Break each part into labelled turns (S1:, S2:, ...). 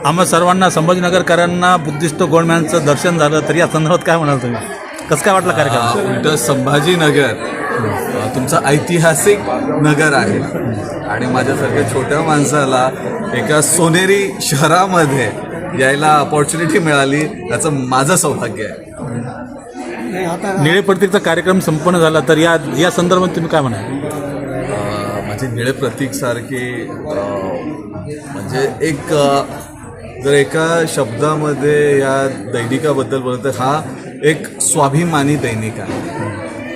S1: आम्हा सर्वांना संभाजीनगरकरांना बुद्धिस्ट गोल्डमॅनचं दर्शन झालं, तरी या संदर्भात काय म्हणाल तुम्ही? कसं काय वाटलं कार्यक्रम?
S2: उलट संभाजीनगर तुमचं ऐतिहासिक नगर आहे आणि माझ्यासारख्या छोट्या माणसाला एका सोनेरी शहरामध्ये यायला अपॉर्च्युनिटी मिळाली, याचं माझं सौभाग्य आहे.
S1: निळे प्रतीकचा कार्यक्रम संपन्न झाला, तर या संदर्भात तुम्ही काय म्हणाल?
S2: म्हणजे निळे प्रतीकसारखी म्हणजे एक जर एका शब्दामध्ये या दैनिकाबद्दल बोलतो, हा एक स्वाभिमानी दैनिक आहे.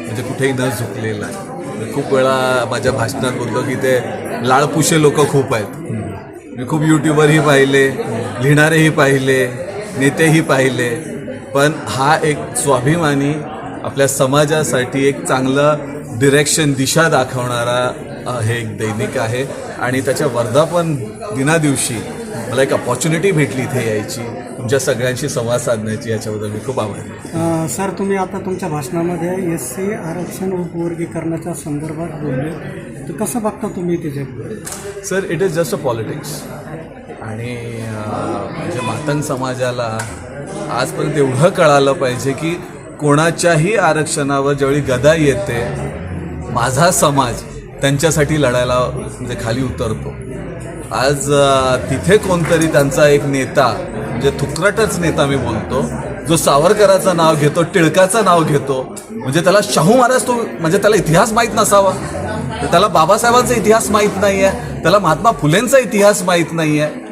S2: म्हणजे कुठेही न झुकलेला आहे. खूप वेळा माझ्या भाषणात बोलतो की ते लाळपुशे लोक खूप आहेत. मी खूप यूट्यूबरही पाहिले, लिहिणारेही पाहिले, नेतेही पाहिले, पण हा एक स्वाभिमानी आपल्या समाजासाठी एक चांगलं डिरेक्शन, दिशा दाखवणारा हे एक दैनिक आहे. आणि त्याच्या वर्धापन दिनादिवशी मला एक अपॉर्च्युनिटी भेटली इथे यायची, तुमच्या सगळ्यांशी संवाद साधण्याची, याच्याबद्दल मी खूप आभारी आहे.
S3: सर, तुम्ही आता तुमच्या भाषणामध्ये SC आरक्षण उपवर्गीकरणाच्या संदर्भात बोलले, तर कसं बघता तुम्ही त्याच्यात?
S2: Sir, it is just a politics. आणि म्हणजे मातंग समाजाला आजपर्यंत एवढं कळालं पाहिजे की कोणाच्याही आरक्षणावर ज्यावेळी गदा येते, माझा समाज त्यांच्यासाठी लढायला म्हणजे खाली उतरतो. आज तिथे कोणतरी त्यांचा एक नेता, म्हणजे थुकरटच नेता मी बोलतो, जो सावरकराचं नाव घेतो, टिळकाचं नाव घेतो, म्हणजे त्याला शाहू महाराज तो म्हणजे त्याला इतिहास माहीत नसावा, त्याला बाबासाहेबांचा इतिहास माहीत नाही आहे, त्याला महात्मा फुलेंचा इतिहास माहीत नाही आहे.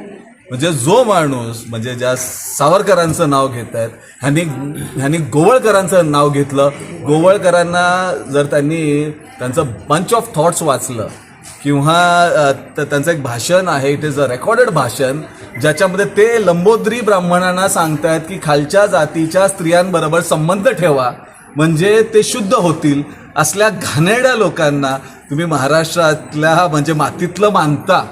S2: म्हणजे जो माणूस म्हणजे ज्या सावरकरांचं नाव घेत आहेत, ह्यांनी गोवळकरांचं नाव घेतलं. गोवळकरांना जर त्यांचं बंच ऑफ थॉट्स वाचलं किंवा त्यांचं एक भाषण आहे, इट इज अ रेकॉर्डेड भाषण, ज्याच्यामध्ये ते लंबोदरी ब्राह्मणांना सांगतायत की खालच्या जातीच्या स्त्रियांबरोबर संबंध ठेवा म्हणजे ते शुद्ध होतील. असल्या घाणेरड्या लोकांना तुम्ही महाराष्ट्रातल्या म्हणजे मातीतलं मानता,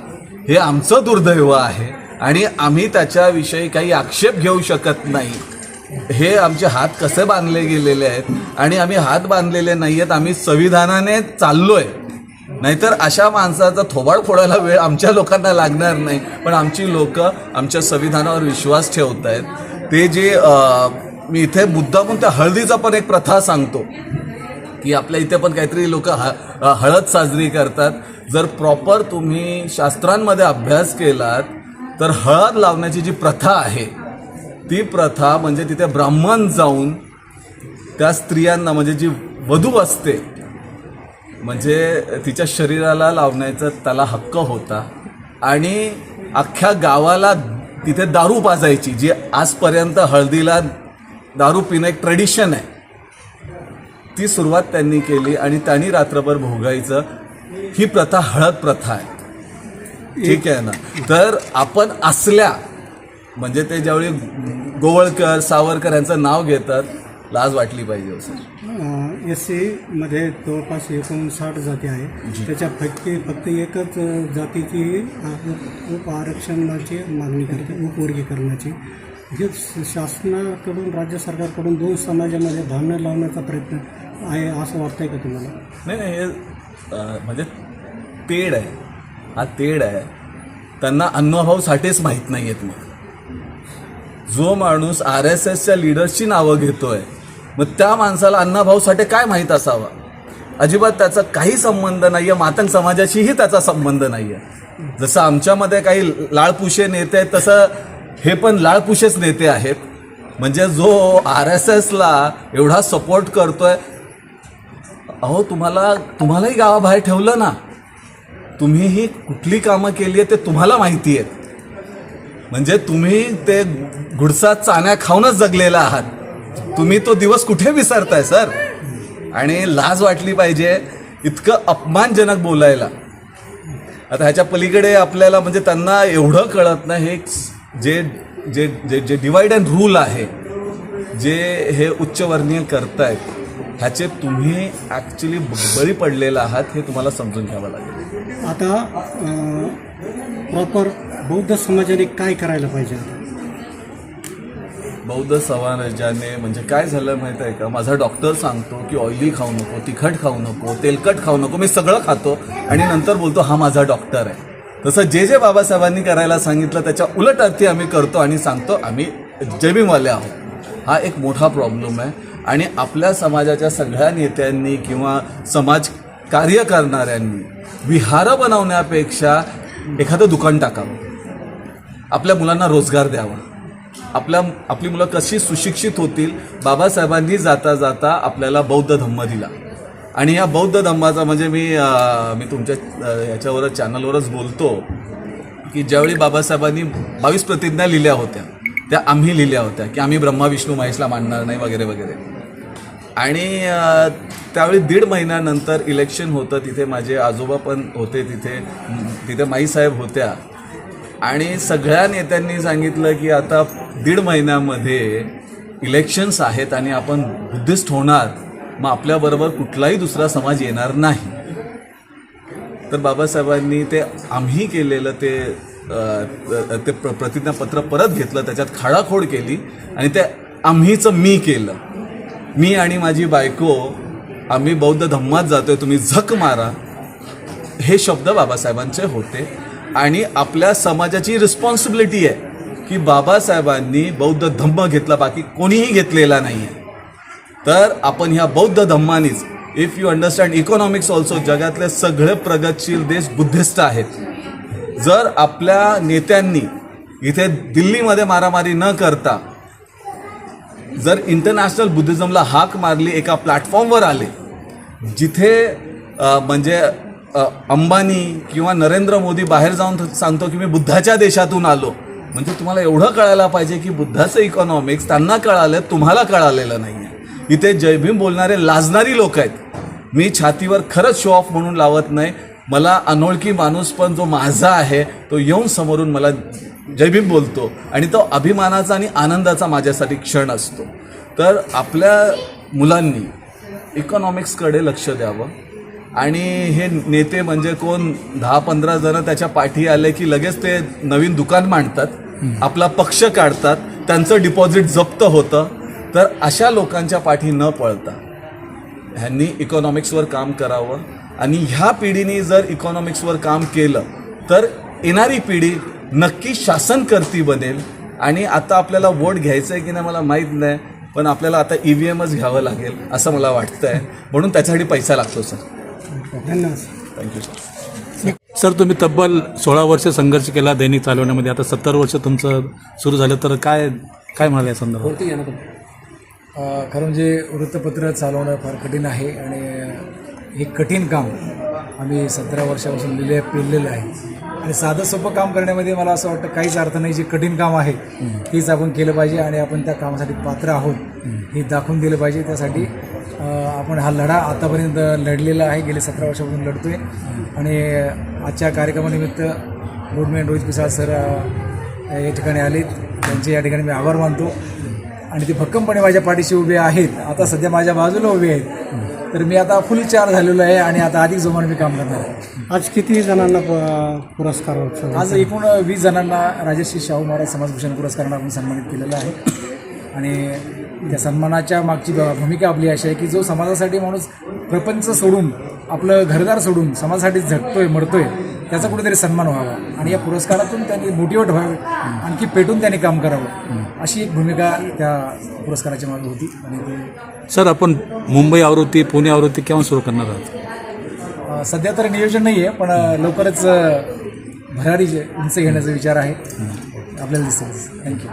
S2: हे आमचं दुर्दैव आहे आणि आम्ही त्याच्याविषयी काही आक्षेप घेऊ शकत नाही. हे आमचे हात कसे बांधले गेलेले आहेत आणि आम्ही हात बांधलेले नाही आहेत, आम्ही संविधानाने चाललोय. नाहीतर अशा माणसाचा थोबाड फोडायला वेळ आमच्या लोकांना लागणार नाही. पण आमची लोक आमच्या संविधानावर विश्वास ठेवत आहेत. ते जे मी इथे मुद्दामून त्या हळदीचा पण एक प्रथा सांगतो की आपल्या इथे पण काहीतरी लोक हळद साजरी करतात. जर प्रॉपर तुम्ही शास्त्रांमध्ये अभ्यास केलात तर हळद लावण्याची जी प्रथा आहे, ती प्रथा म्हणजे तिथे ब्राह्मण जाऊन त्या स्त्रियांना म्हणजे जी वधू असते म्हणजे तिच्या शरीराला लावण्याचा त्याला हक्क होता. आणि अख्ख्या गावाला तिथे दारू पाजायची, जी आजपर्यंत हळदीला दारू पिणं एक ट्रेडिशन आहे, ती सुरुवात त्यांनी केली आणि त्यांनी रात्रभर भोगायचं. ही प्रथा हळद प्रथा आहे. ठीक आहे ना? तर आपण असल्या म्हणजे ते ज्यावेळी गोवळकर, सावरकर यांचं नाव घेतात, लाज वाटली पाहिजे.
S3: SC मध्ये जवळपास 59 जाती आहे, त्याच्यापैकी फक्त एकच जातीची उप आरक्षणाची मागणी करते, उपवर्गीकरणाची. हे शासनाकडून, राज्य सरकारकडून दोन समाजामध्ये भांडण लावण्याचा प्रयत्न आहे असं वाटतंय का तुम्हाला?
S2: नाही, हे म्हणजे तेढ आहे, हा तेढ आहे. त्यांना अण्णाभाऊ साठेच माहीत नाही आहेत. मग जो माणूस RSSच्या लिडर्सची नावं घेतोय, मग त्या माणसाला अण्णाभाऊ साठे काय माहीत असावा? अजिबात त्याचा काही संबंध नाही आहे. मातंग समाजाशीही त्याचा संबंध नाही आहे. जसं आमच्यामध्ये काही लाळपुशे नेते आहेत, तसं हे पण लाळपुशेच नेते आहेत. म्हणजे जो RSSला एवढा सपोर्ट करतोय, अहो तुम्हालाही गावाबाहेर ठेवलं ना, तुम्ही ही कुठली कामं केली आहे ते तुम्हाला माहिती आहेत. म्हणजे तुम्ही ते गुडसा चाण्या खाऊनच जगलेला आहात. तुम्ही तो दिवस कुठे विसरताय सर? आणि लाज वाटली पाहिजे इतकं अपमानजनक बोलायला. आता ह्याच्या पलीकडे आपल्याला म्हणजे त्यांना एवढं कळत नाही, हे जे जे जे जे डिवाइड अँड रूल आहे, जे हे उच्चवर्णीय करतायत, ह्याचे तुम्ही ॲक्च्युली बळी पडलेला आहात, हे तुम्हाला समजून घ्यावं लागेल.
S3: आता प्रॉपर बौद्ध समाजाने काय करायला पाहिजे?
S2: बौद्ध समाजाने म्हणजे काय झालं माहीत आहे का? माझा डॉक्टर सांगतो की ऑइली खाऊ नको, तिखट खाऊ नको, तेलकट खाऊ नको. मी सगळं खातो आणि नंतर बोलतो हा माझा डॉक्टर आहे. तसं जे बाबासाहेबांनी करायला सांगितलं त्याच्या उलट अर्थी आम्ही करतो आणि सांगतो आम्ही जय भीमवाले आहोत. हा एक मोठा प्रॉब्लेम आहे आणि आपल्या समाजाच्या सगळ्या नेत्यांनी किंवा समाज कार्य करणाऱ्यांनी विहारं बनवण्यापेक्षा एखादं दुकान टाकावं, आपल्या मुलांना रोजगार द्यावा. आपली मुलं कशी सुशिक्षित होतील. बाबासाहेबांनी जाता जाता आपल्याला बौद्ध धम्म दिला आणि या बौद्ध धम्माचा म्हणजे मी तुमच्या याच्यावरच चॅनलवरच बोलतो की ज्यावेळी बाबासाहेबांनी 22 प्रतिज्ञा लिहिल्या होत्या त्या आम्ही लिहिल्या होत्या की आम्ही ब्रह्मा विष्णू महेशला मानणार नाही वगैरे वगैरे. आणि त्यावेळी 1.5 महिन्यानंतर इलेक्शन होतं. तिथे माझे आजोबा पण होते, तिथे माईसाहेब होत्या आणि सगळ्या नेत्यांनी सांगितलं की आता 1.5 महिन्यामध्ये इलेक्शन्स आहेत आणि आपण बुद्धिस्ट होणार, मग आपल्याबरोबर कुठलाही दुसरा समाज येणार नाही. तर बाबासाहेबांनी ते आम्ही केलेलं ते प्रतिज्ञापत्र परत घेतलं, त्याच्यात खाडाखोड केली आणि ते आम्हीचं मी केलं. मी आणि माझी बायको आम्ही बौद्ध धम्मात जातोय, तुम्ही झक मारा, हे शब्द बाबासाहेबांचे होते. आणि आपल्या समाजाची रिस्पॉन्सिबिलिटी आहे की बाबासाहेबांनी बौद्ध धम्म घेतला, बाकी कोणीही घेतलेला नाही आहे. तर आपण ह्या बौद्ध धम्मानीच, if you understand economics also, जगातले सगळे प्रगतशील देश बुद्धिस्ट आहेत. जर आपल्या नेत्यांनी इथे दिल्लीमध्ये मारामारी न करता जर इंटरनॅशनल बुद्धिझमला हाक मारली, एका प्लॅटफॉर्मवर आले जिथे म्हणजे अंबानी किंवा नरेंद्र मोदी बाहेर जाऊन सांगतो की मी बुद्धाच्या देशातून आलो, म्हणजे तुम्हाला एवढं कळायला पाहिजे की बुद्धाचं इकॉनॉमिक्स त्यांना कळालं, तुम्हाला कळालेलं नाही आहे. इथे जय भीम बोलणारे लाजणारी लोक आहेत. मी छातीवर खरंच शो ऑफ म्हणून लावत नाही. मला अनोळखी माणूस पण जो माझा आहे तो येऊन समोरून मला जय भीम बोलतो आणि तो अभिमानाचा आणि आनंदाचा माझ्यासाठी क्षण असतो. तर आपल्या मुलांनी इकॉनॉमिक्सकडे लक्ष द्यावं आणि हे नेते म्हणजे कोण 10-15 जण त्याच्या पाठी आले की लगेच ते नवीन दुकान मांडतात, आपला पक्ष काढतात, त्यांचं डिपॉझिट जप्त होतं. तर अशा लोकांच्या पाठी न पळता ह्यांनी इकॉनॉमिक्सवर काम करावं आणि ह्या पिढीने जर इकॉनॉमिक्सवर काम केलं तर येणारी पिढी नक्की शासनकर्ती बनेल. आणि आता आपल्याला वोट घ्यायचं आहे की नाही मला माहीत नाही, पण आपल्याला आता EVMच घ्यावं लागेल असं मला वाटतं आहे, म्हणून त्याच्यासाठी पैसा लागतो. सर
S3: धन्यवाद.
S2: Thank you sir.
S1: सर, तुम्ही तब्बल 16 वर्ष संघर्ष केला दैनिक चालवण्यामध्ये, आता 70 वर्ष तुमचं सुरू झालं, तर काय म्हणाले या संदर्भात?
S4: खरं म्हणजे वृत्तपत्र चालवणं फार कठीण आहे आणि हे कठीण काम आम्ही 17 वर्षापासून पेरलेलं आहे. आणि साधं सोपं काम करण्यामध्ये मला असं वाटतं काहीच अर्थ नाही. जे कठीण काम आहे तेच आपण केलं पाहिजे आणि आपण त्या कामासाठी पात्र आहोत हे दाखवून दिलं पाहिजे. त्यासाठी आपण हा लढा आतापर्यंत लढलेला आहे, गेले 17 वर्षापासून लढतो आहे. आणि आजच्या कार्यक्रमानिमित्त रोडमॅन रोहित पिसाळ सर या ठिकाणी आलेत, त्यांचे या ठिकाणी मी आभार मानतो आणि ते भक्कमपणे माझ्या पाठीशी उभे आहेत. आता सध्या माझ्या बाजूला उभे आहेत. तर मी आता फुल चार्ज झालेलो आहे आणि आता अधिक जोमाने मी काम करणार आहे.
S3: आज किती जणांना पुरस्कार?
S4: आज एकूण 20 जणांना राजश्री शाहू महाराज समाजभूषण पुरस्कारानं आपण सन्मानित केलेला आहे. आणि त्या सन्मानाच्या मागची भूमिका आपली अशी आहे की जो समाजासाठी माणूस प्रपंच सोडून, आपलं घरदार सोडून समाजासाठी झटतोय, मरतोय, त्याचा कुठेतरी सन्मान व्हावा आणि या पुरस्कारातून त्यांनी मोटिवेट व्हावे, आणखी पेटून त्यांनी काम करावं, अशी एक भूमिका त्या पुरस्काराच्या मागे होती. आणि
S1: सर, आपण मुंबई आवृत्ती, पुणे आवृत्ती केव्हा सुरू करणार आहात?
S4: सध्या तर नियोजन नाही आहे, पण लवकरच भरारी उंच घेण्याचा विचार आहे आपल्याला दिसतो. थँक्यू.